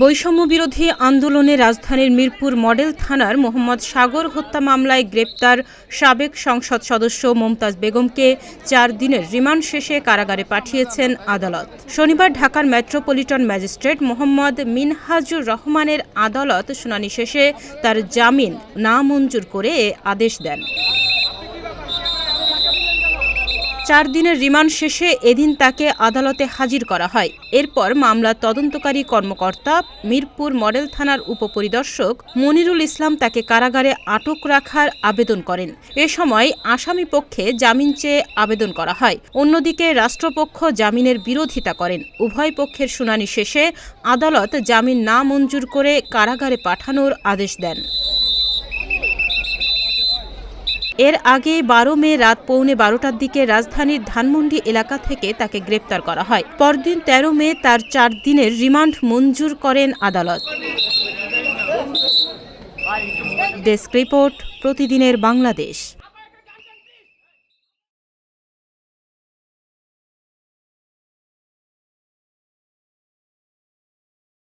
বৈষম্য বিরোধী আন্দোলনে রাজধানীর মিরপুর মডেল থানার মোহাম্মদ সাগর হত্যা মামলায় গ্রেপ্তার সাবেক সংসদ সদস্য মমতাজ বেগমকে 4 দিনের রিমান্ড শেষে কারাগারে পাঠিয়েছেন আদালত। শনিবার ঢাকার মেট্রোপলিটন ম্যাজিস্ট্রেট মোহাম্মদ মিনহাজুর রহমানের আদালত শুনানি শেষে তার জামিন নামঞ্জুর করে এ আদেশ দেন। 4 দিনের রিমান্ড শেষে এদিন তাকে আদালতে হাজির করা হয়। এরপর মামলার তদন্তকারী কর্মকর্তা মিরপুর মডেল থানার উপপরিদর্শক মনিরুল ইসলাম তাকে কারাগারে আটক রাখার আবেদন করেন। এ সময় আসামি পক্ষে জামিন চেয়ে আবেদন করা হয়। অন্যদিকে রাষ্ট্রপক্ষ জামিনের বিরোধিতা করেন। উভয় পক্ষের শুনানি শেষে আদালত জামিন নামঞ্জুর করে কারাগারে পাঠানোর আদেশ দেন। এর আগে 12 মে রাত 11:15টার দিকে রাজধানীর ধানমন্ডি এলাকা থেকে তাকে গ্রেপ্তার করা হয়। পরদিন 13 মে তার 4 দিনের রিমান্ড মঞ্জুর করেন আদালত। ডেস্ক রিপোর্ট, প্রতিদিনের বাংলাদেশ।